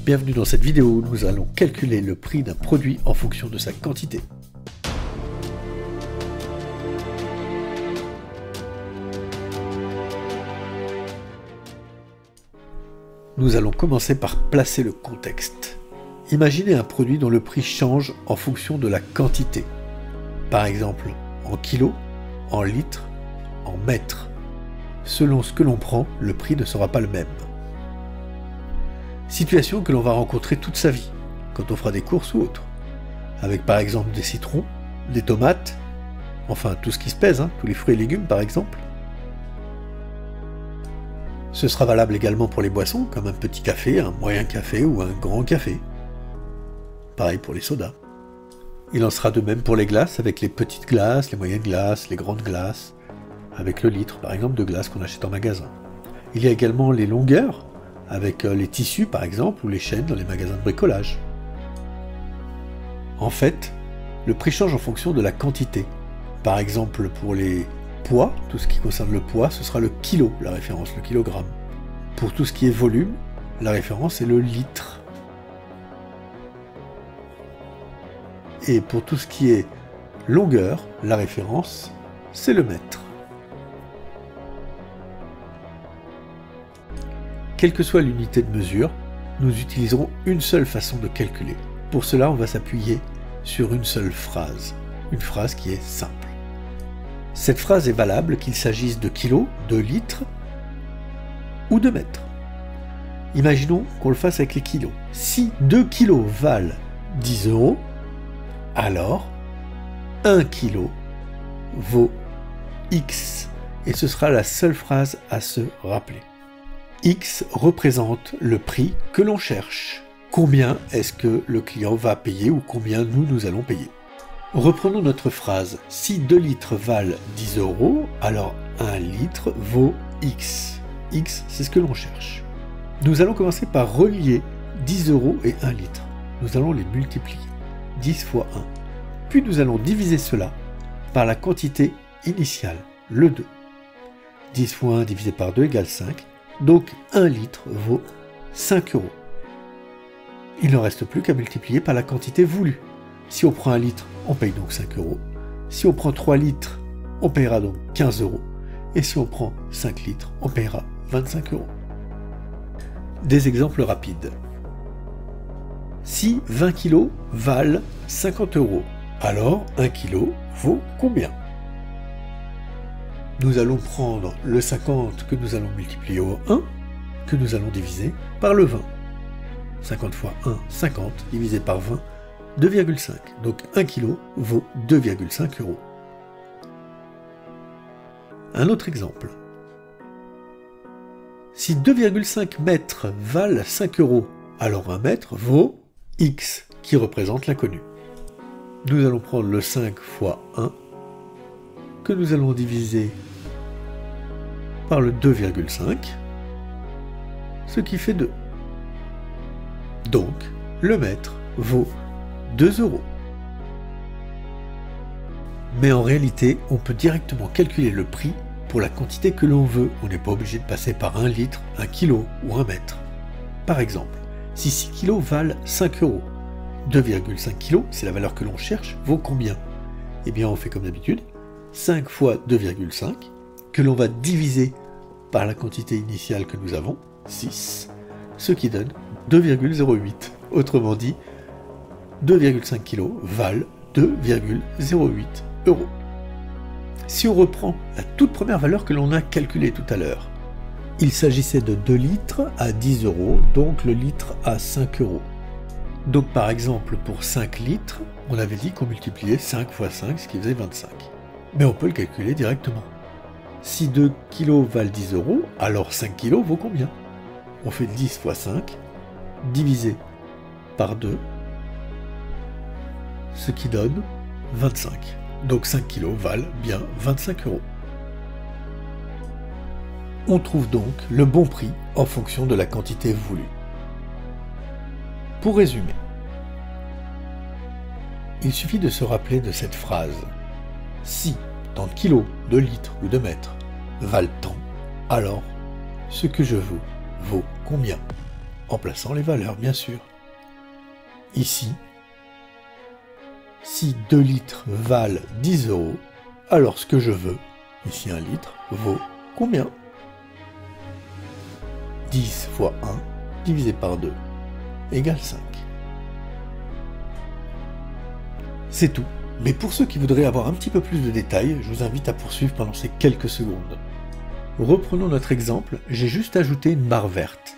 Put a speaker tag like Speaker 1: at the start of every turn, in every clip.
Speaker 1: Bienvenue dans cette vidéo où nous allons calculer le prix d'un produit en fonction de sa quantité. Nous allons commencer par placer le contexte. Imaginez un produit dont le prix change en fonction de la quantité. Par exemple, en kilos, en litres, en mètres. Selon ce que l'on prend, le prix ne sera pas le même. Situation que l'on va rencontrer toute sa vie, quand on fera des courses ou autres. Avec par exemple des citrons, des tomates, enfin tout ce qui se pèse, tous les fruits et légumes par exemple. Ce sera valable également pour les boissons, comme un petit café, un moyen café ou un grand café. Pareil pour les sodas. Il en sera de même pour les glaces, avec les petites glaces, les moyennes glaces, les grandes glaces, avec le litre par exemple de glace qu'on achète en magasin. Il y a également les longueurs, avec les tissus par exemple, ou les chaînes dans les magasins de bricolage. En fait, le prix change en fonction de la quantité. Par exemple, pour les poids, tout ce qui concerne le poids, ce sera le kilo, la référence, le kilogramme. Pour tout ce qui est volume, la référence est le litre. Et pour tout ce qui est longueur, la référence, c'est le mètre. Quelle que soit l'unité de mesure, nous utiliserons une seule façon de calculer. Pour cela, on va s'appuyer sur une seule phrase. Une phrase qui est simple. Cette phrase est valable qu'il s'agisse de kilos, de litres ou de mètres. Imaginons qu'on le fasse avec les kilos. Si 2 kilos valent 10 €, alors 1 kilo vaut X. Et ce sera la seule phrase à se rappeler. X représente le prix que l'on cherche. Combien est-ce que le client va payer ou combien nous allons payer? Reprenons notre phrase. Si 2 litres valent 10 €, alors 1 litre vaut X. X, c'est ce que l'on cherche. Nous allons commencer par relier 10 € et 1 litre. Nous allons les multiplier. 10 fois 1. Puis nous allons diviser cela par la quantité initiale, le 2. 10 fois 1 divisé par 2 égale 5. Donc 1 litre vaut 5 €. Il ne reste plus qu'à multiplier par la quantité voulue. Si on prend 1 litre, on paye donc 5 €. Si on prend 3 litres, on payera donc 15 €. Et si on prend 5 litres, on payera 25 €. Des exemples rapides. Si 20 kg valent 50 €, alors 1 kg vaut combien? Nous allons prendre le 50 que nous allons multiplier au 1, que nous allons diviser par le 20. 50 fois 1, 50, divisé par 20, 2,5. Donc 1 kg vaut 2,5 €. Un autre exemple. Si 2,5 mètres valent 5 €, alors 1 mètre vaut X, qui représente l'inconnu. Nous allons prendre le 5 fois 1, que nous allons diviser par le 2,5, ce qui fait 2. Donc, le mètre vaut 2 €. Mais en réalité, on peut directement calculer le prix pour la quantité que l'on veut. On n'est pas obligé de passer par 1 litre, 1 kilo ou 1 mètre. Par exemple, si 6 kg valent 5 €, 2,5 kg, c'est la valeur que l'on cherche, vaut combien? Eh bien, on fait comme d'habitude, 5 fois 2,5, que l'on va diviser par la quantité initiale que nous avons, 6, ce qui donne 2,08. Autrement dit, 2,5 kg valent 2,08 €. Si on reprend la toute première valeur que l'on a calculée tout à l'heure, il s'agissait de 2 litres à 10 €, donc le litre à 5 €. Donc par exemple, pour 5 litres, on avait dit qu'on multipliait 5 fois 5, ce qui faisait 25. Mais on peut le calculer directement. Si 2 kg valent 10 €, alors 5 kg vaut combien? On fait 10 fois 5, divisé par 2, ce qui donne 25. Donc 5 kg valent bien 25 €. On trouve donc le bon prix en fonction de la quantité voulue. Pour résumer, il suffit de se rappeler de cette phrase. Si tant de kilos, de litres ou de mètres valent tant, alors ce que je veux vaut combien? en plaçant les valeurs, bien sûr. Ici, si 2 litres valent 10 €, alors ce que je veux, ici 1 litre, vaut combien? 10 fois 1 divisé par 2 égale 5. C'est tout. Mais pour ceux qui voudraient avoir un petit peu plus de détails, je vous invite à poursuivre pendant ces quelques secondes. Reprenons notre exemple, j'ai juste ajouté une barre verte.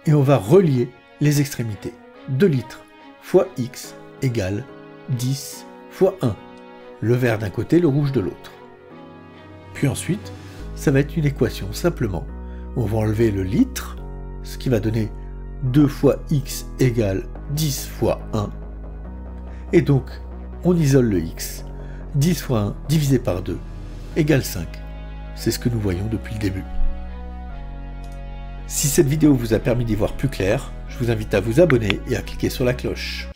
Speaker 1: Et on va relier les extrémités. 2 litres fois x égale 10 fois 1. Le vert d'un côté, le rouge de l'autre. Puis ensuite, ça va être une équation simplement. On va enlever le litre, ce qui va donner 2 fois x égale 10 fois 1. Et donc, on isole le x. 10 fois 1 divisé par 2 égale 5. C'est ce que nous voyons depuis le début. Si cette vidéo vous a permis d'y voir plus clair, je vous invite à vous abonner et à cliquer sur la cloche.